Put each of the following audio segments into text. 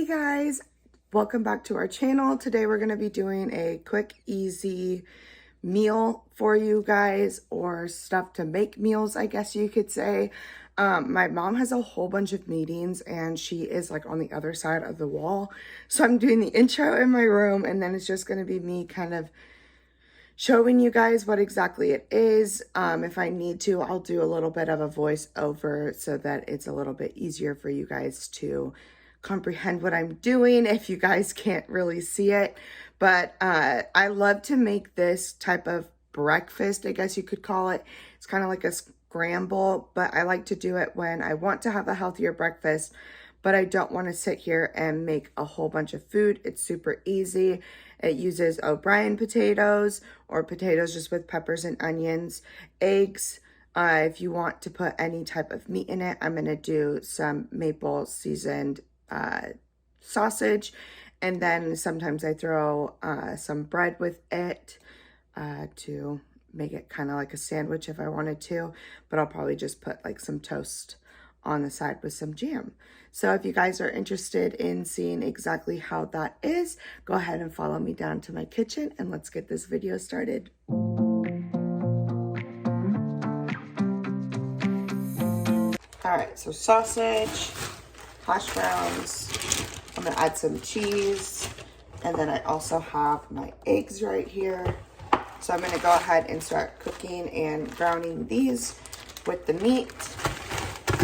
Hey guys, welcome back to our channel. Today we're going to be doing a quick, easy meal for you guys, or stuff to make meals, I guess you could say. My mom has a whole bunch of meetings and she is like on the other side of the wall. So I'm doing the intro in my room, and then it's just going to be me kind of showing you guys what exactly it is. If I need to, I'll do a little bit of a voiceover so that it's a little bit easier for you guys to comprehend what I'm doing if you guys can't really see it. But I love to make this type of breakfast, I guess you could call it. It's kind of like a scramble, but I like to do it when I want to have a healthier breakfast, but I don't want to sit here and make a whole bunch of food. It's super easy. It uses O'Brien potatoes, or potatoes just with peppers and onions, eggs. If you want to put any type of meat in it, I'm going to do some maple seasoned sausage, and then sometimes I throw some bread with it to make it kind of like a sandwich if I wanted to, but I'll probably just put like some toast on the side with some jam. So if you guys are interested in seeing exactly how that is, go ahead and follow me down to my kitchen and let's get this video started. All right, so sausage, hash browns, I'm gonna add some cheese, and then I also have my eggs right here. So I'm gonna go ahead and start cooking and browning these with the meat,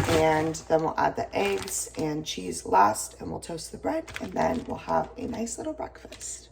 and then we'll add the eggs and cheese last, and we'll toast the bread, and then we'll have a nice little breakfast.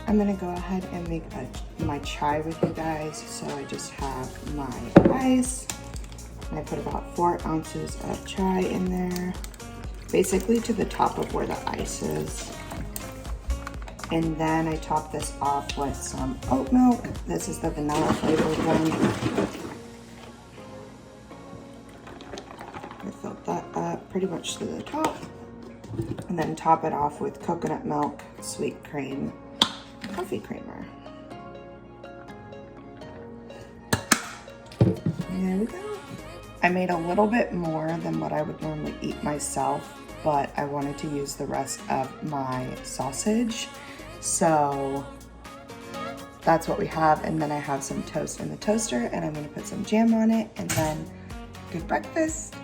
I'm gonna go ahead and make my chai with you guys. So I just have my ice, and I put about 4 ounces of chai in there, basically to the top of where the ice is. And then I top this off with some oat milk. This is the vanilla flavored one. I filled that up pretty much to the top, and then top it off with coconut milk, sweet cream, coffee creamer. And there we go. I made a little bit more than what I would normally eat myself, but I wanted to use the rest of my sausage. So that's what we have. And then I have some toast in the toaster, and I'm gonna put some jam on it, and then good breakfast.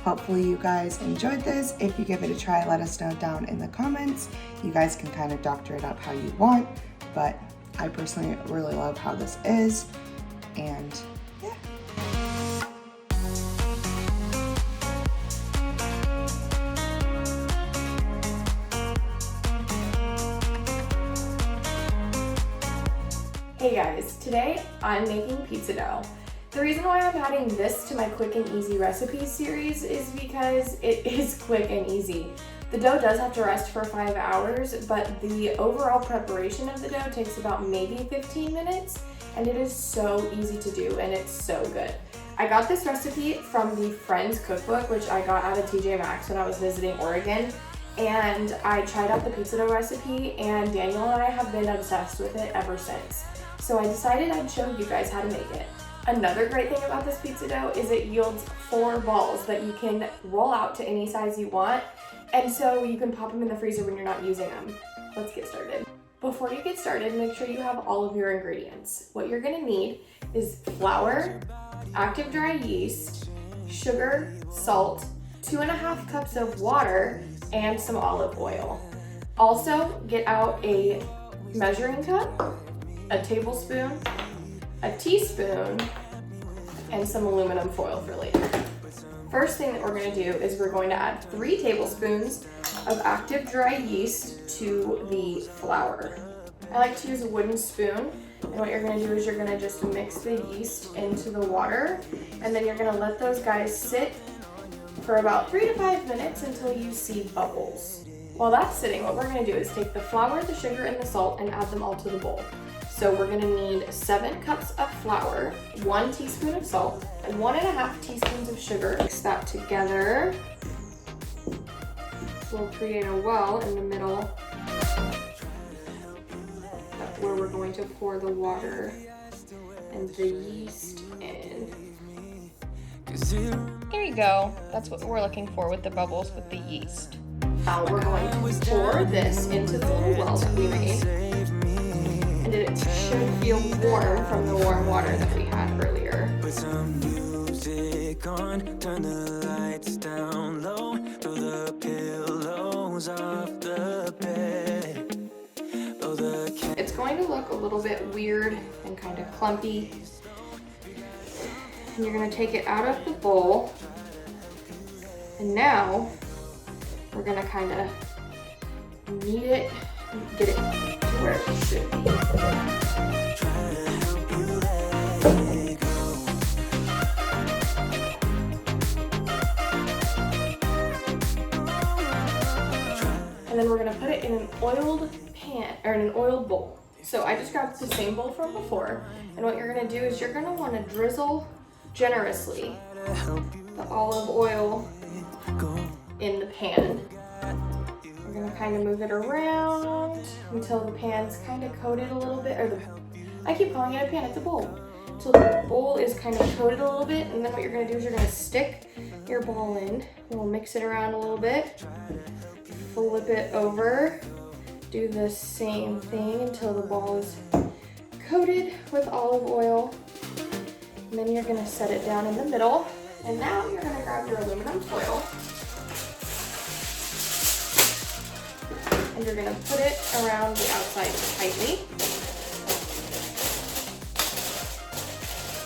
Hopefully you guys enjoyed this. If you give it a try, let us know down in the comments. You guys can kind of doctor it up how you want, but I personally really love how this is, and yeah. Hey guys, today I'm making pizza dough. The reason why I'm adding this to my quick and easy recipes series is because it is quick and easy. The dough does have to rest for 5 hours, but the overall preparation of the dough takes about maybe 15 minutes, and it is so easy to do, and it's so good. I got this recipe from the Friends cookbook, which I got out of TJ Maxx when I was visiting Oregon, and I tried out the pizza dough recipe, and Daniel and I have been obsessed with it ever since. So I decided I'd show you guys how to make it. Another great thing about this pizza dough is it yields 4 balls that you can roll out to any size you want, And so you can pop them in the freezer when you're not using them. Let's get started. Before you get started, make sure you have all of your ingredients. What you're gonna need is flour, active dry yeast, sugar, salt, 2.5 cups of water, and some olive oil. Also, get out a measuring cup, a tablespoon, a teaspoon, and some aluminum foil for later. First thing that we're going to do is we're going to add 3 tablespoons of active dry yeast to the flour. I like to use a wooden spoon, and what you're going to do is you're going to just mix the yeast into the water, and then you're going to let those guys sit for about 3 to 5 minutes until you see bubbles. While that's sitting, what we're going to do is take the flour, the sugar, and the salt and add them all to the bowl. So we're going to need 7 cups of flour, 1 teaspoon of salt, and 1.5 teaspoons of sugar. Mix that together. We'll create a well in the middle where we're going to pour the water and the yeast in. Here you go. That's what we're looking for with the bubbles with the yeast. Now we're going to pour this into the little well that we made. And it should feel warm from the warm water that we had earlier. Put some music on, turn the lights down low, throw the pillows off the bed. It's going to look a little bit weird and kind of clumpy. And you're going to take it out of the bowl. And now we're going to kind of knead it and get it to where it should be. And then we're going to put it in an oiled pan, or in an oiled bowl. So I just grabbed the same bowl from before, and what you're going to do is you're going to want to drizzle generously the olive oil in the pan. We're going to kind of move it around until the pan's kind of coated a little bit, or I keep calling it a pan, it's a bowl. Until the bowl is kind of coated a little bit, and then what you're going to do is you're going to stick your ball in. We'll mix it around a little bit, flip it over, do the same thing until the ball is coated with olive oil. And then you're going to set it down in the middle. And now you're going to grab your aluminum foil. And you're going to put it around the outside tightly.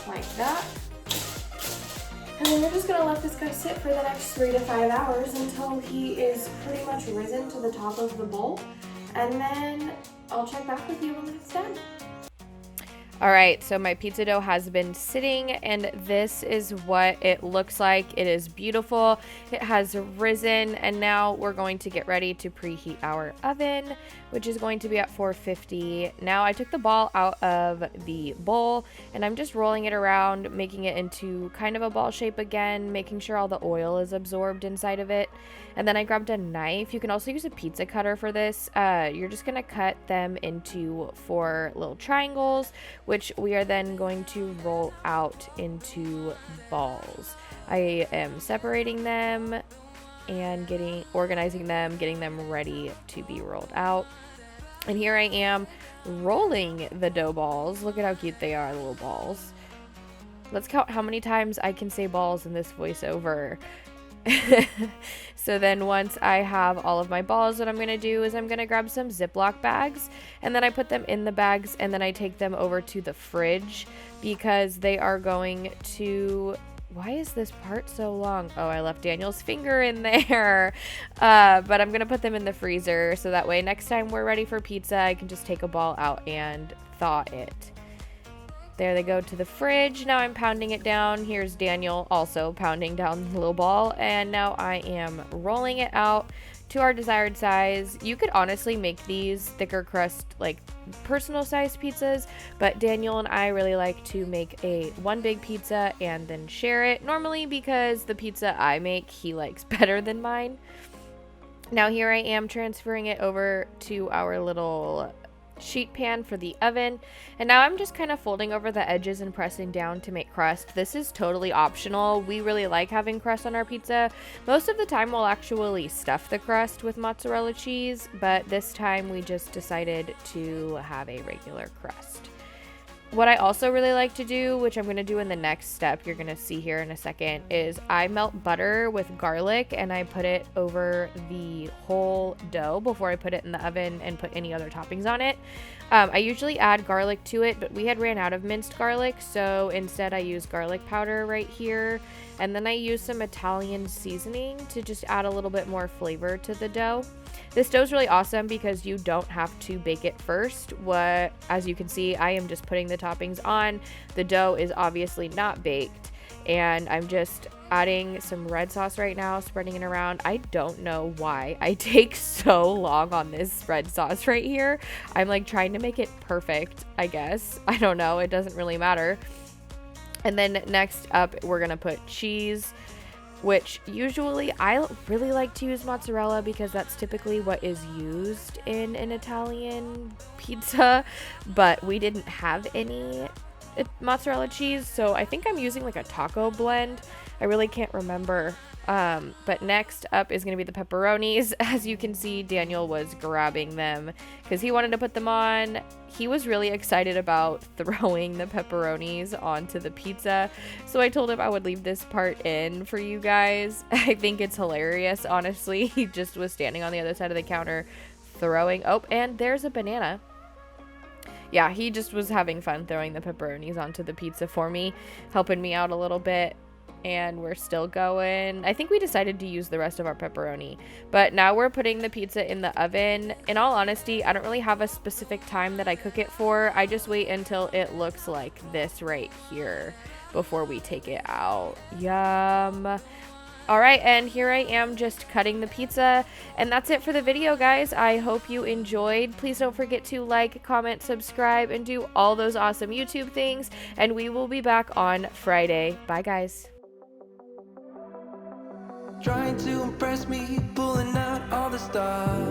Like that. And then you're just going to let this guy sit for the next 3 to 5 hours until he is pretty much risen to the top of the bowl. And then I'll check back with you when it's done. All right, so my pizza dough has been sitting, and this is what it looks like. It is beautiful. It has risen, and now we're going to get ready to preheat our oven, which is going to be at 450. Now I took the ball out of the bowl, and I'm just rolling it around, making it into kind of a ball shape again, making sure all the oil is absorbed inside of it. And then I grabbed a knife. You can also use a pizza cutter for this. You're just gonna cut them into 4 little triangles, which we are then going to roll out into balls. I am separating them and organizing them, getting them ready to be rolled out. And here I am rolling the dough balls. Look at how cute they are, the little balls. Let's count how many times I can say balls in this voiceover. So then once I have all of my balls, what I'm going to do is I'm going to grab some Ziploc bags, and then I put them in the bags, and then I take them over to the fridge because they are going to... Why is this part so long? Oh, I left Daniel's finger in there. But I'm going to put them in the freezer so that way next time we're ready for pizza, I can just take a ball out and thaw it. There they go to the fridge. Now I'm pounding it down. Here's Daniel also pounding down the little ball. And now I am rolling it out to our desired size. You could honestly make these thicker crust, like personal size pizzas, but Daniel and I really like to make one big pizza and then share it. Normally because the pizza I make, he likes better than mine. Now here I am transferring it over to our little sheet pan for the oven. And now I'm just kind of folding over the edges and pressing down to make crust. This is totally optional. We really like having crust on our pizza. Most of the time we'll actually stuff the crust with mozzarella cheese, but this time we just decided to have a regular crust. What I also really like to do, which I'm going to do in the next step, you're going to see here in a second, is I melt butter with garlic and I put it over the whole dough before I put it in the oven and put any other toppings on it. I usually add garlic to it, but we had ran out of minced garlic, so instead I use garlic powder right here. And then I use some Italian seasoning to just add a little bit more flavor to the dough. This dough is really awesome because you don't have to bake it first. As you can see, I am just putting the toppings on. The dough is obviously not baked, and I'm just adding some red sauce right now, spreading it around. I don't know why I take so long on this red sauce right here. I'm like trying to make it perfect, I guess. I don't know. It doesn't really matter. And then next up, we're gonna put cheese, which usually I really like to use mozzarella because that's typically what is used in an Italian pizza, but we didn't have any mozzarella cheese, so I think I'm using like a taco blend. I really can't remember. But next up is going to be the pepperonis. As you can see, Daniel was grabbing them because he wanted to put them on. He was really excited about throwing the pepperonis onto the pizza, so I told him I would leave this part in for you guys. I think it's hilarious, honestly. He just was standing on the other side of the counter throwing. Oh, and there's a banana. Yeah, he just was having fun throwing the pepperonis onto the pizza for me, helping me out a little bit. And we're still going. I think we decided to use the rest of our pepperoni, but now we're putting the pizza in the oven. In all honesty, I don't really have a specific time that I cook it for. I just wait until it looks like this right here before we take it out. Yum. All right, and here I am just cutting the pizza, and that's it for the video, guys. I hope you enjoyed. Please don't forget to like, comment, subscribe, and do all those awesome YouTube things, and we will be back on Friday. Bye, guys. Trying to impress me, pulling out all the stops.